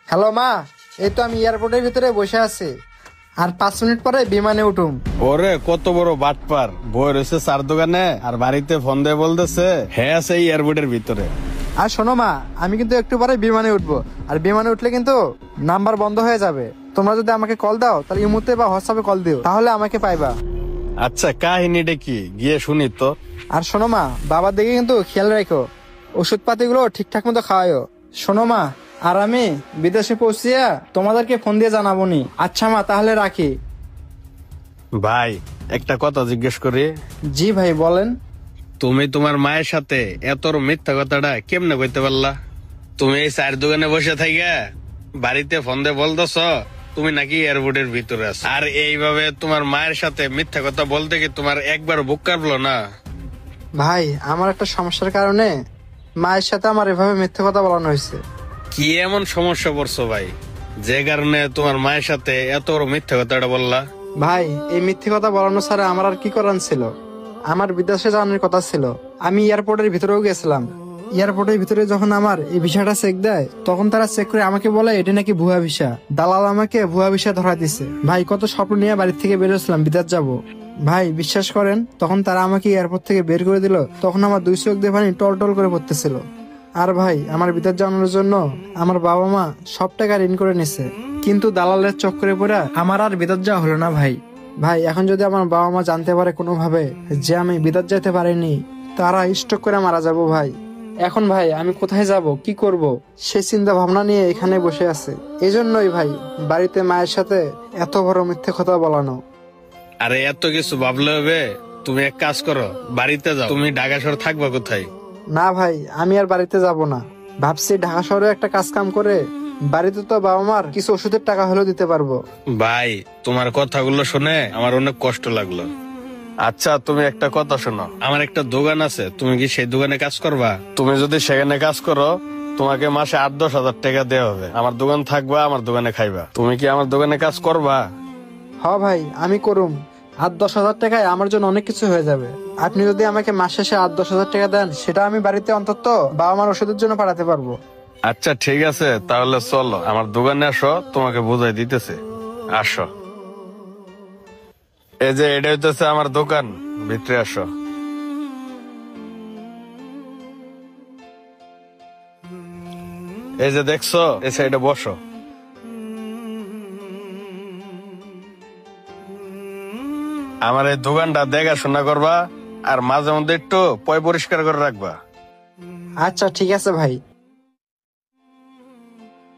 Hello মা, এই তো আমি এয়ারপোর্টের ভিতরে বসে আছি, আর 5 মিনিট পরে বিমানে উঠুম। ওরে কত বড় বাটপার, বই রয়েছে চার দোকানে আর বাড়িতে ফোন দিয়ে বলতেছে হ্যাঁ আছে এই এয়ারপোর্টের ভিতরে। আর শোনো মা, আমি কিন্তু একটু পরে বিমানে উঠবো, আর বিমানে উঠলে কিন্তু নাম্বার বন্ধ হয়ে যাবে। তোমরা যদি আমাকে কল দাও তাহলে ইমুতে বা হোয়াটসঅ্যাপে কল দিও, তাহলে আমাকে পাইবা। আচ্ছা কাহিনীটা কি গিয়ে শুনি তো। আর শোনো মা, বাবার দিকে কিন্তু খেয়াল রাখো, ওষুধ পাতিগুলো ঠিকঠাক মতো খাওয়াও। শোনো মা, আর আমি বিদেশে পৌঁছিয়া তোমাদেরকে ফোন দিয়ে জানাবো নি। আচ্ছা মা, তাহলে রাখি। ভাই একটা কথা জিজ্ঞেস করি, জি ভাই বলেন। তুমি তোমার মায়ের সাথে এত মিথ্যা কথাটা কেমনে কইতে পারলা? তুমি এই চার দোকানে বসে থাইকা বাড়িতে ফোন দিয়ে বলতেছ তুমি নাকি এয়ারপোর্টের ভিতরে আছো, আর এইভাবে তোমার মায়ের সাথে মিথ্যা কথা বলতে কি তোমার একবার বুক কাঁপলো না? ভাই, আমার একটা সমস্যার কারণে মায়ের সাথে আমার এভাবে মিথ্যে কথা বলানো হয়েছে। কি এমন সমস্যা পড়ছো ভাই যে কারণে তোমার মায়ের সাথে এত বড় মিথ্যা কথাটা বললা? ভাই, এই মিথ্যে কথা বলানো ছাড়া আমার আর কি করার ছিল? আমার বিদেশে যাওয়ার কথা ছিল, আমি এয়ারপোর্টের ভিতরেও গেছিলাম। এয়ারপোর্টের ভিতরে যখন আমার এই ভিসাটা চেক দেয়, তখন তারা চেক করে আমাকে বলে এটা নাকি ভুয়া ভিসা। দালাল আমাকে ভুয়া ভিসা ধরা দিছে। ভাই, কত স্বপ্ন নিয়ে বাড়ির থেকে বেরোছিলাম বিদেশ যাব। ভাই বিশ্বাস করেন, তখন তারা আমাকে এয়ারপোর্ট থেকে বের করে দিল, তখন আমার 2 চোখ দিয়ে পানি টল টল করে পড়তেছিল। আর ভাই, আমার বিদেশ জানানোর জন্য আমার বাবা মা সব টাকা ঋণ করে নিছে, কিন্তু দালালের চক্করে পড়ে আমার আর বিদেশ যাওয়া হলো না ভাই। ভাই, এখন যদি আমার বাবা মা জানতে পারে কোনোভাবে যে আমি বিদেশ যেতে পারিনি, তারা স্ট্রোক করে মারা যাব ভাই। এখন ভাই আমি কোথায় যাব, কি করব, সে চিন্তা ভাবনা নিয়ে এখানে বসে আছে। এজন্যই ভাই বাড়িতে মায়ের সাথে এত বড় মিথ্যে কথা বলানো। আরে এত কিছু ভাবলে হবে? তুমি এক কাজ করো, বাড়িতে যাও। তুমি ঢাকা শহর থাকবা কোথায়? না ভাই, আমি আর বাড়িতে যাব না। ভাবছি ঢাকা শহরে একটা কাজ কাম করে বাড়িতে তো বাবা মার কিছু ওষুধের টাকা হলেও দিতে পারবো। ভাই তোমার কথাগুলো শুনে আমার অনেক কষ্ট লাগলো। আচ্ছা তুমি একটা কথা শোনো, আমার একটা দোকান আছে, তুমি কি সেই দোকানে কাজ করবা? তুমি যদি সেখানে কাজ করো তোমাকে মাসে 8-10 হাজার টাকা দেওয়া হবে। আমার দোকান থাকবা, আমার দোকানে খাইবা। তুমি কি আমার দোকানে কাজ করবা? হ ভাই, আমি করুম। 8-10 হাজার টাকায় আমার জন্য অনেক কিছু হয়ে যাবে। আপনি যদি আমাকে মাস শেষে 8-10 হাজার টাকা দেন, সেটা আমি বাড়িতে অন্তত বাবা মার ওষুধের জন্য পাঠাতে পারবো। আচ্ছা ঠিক আছে, তাহলে চলো আমার দোকানে আসো, তোমাকে বুঝাই দিতেছে। আসো, এই যে এটা হইতেছে আমার দোকান, ভিতরে আসো। এই যে দেখছো, এই সাইডে বসো। আমার এই দোকানটা দেখাশোনা করবা, আর মাঝে মধ্যে একটু পয় পরিষ্কার করে রাখবা। আচ্ছা ঠিক আছে ভাই।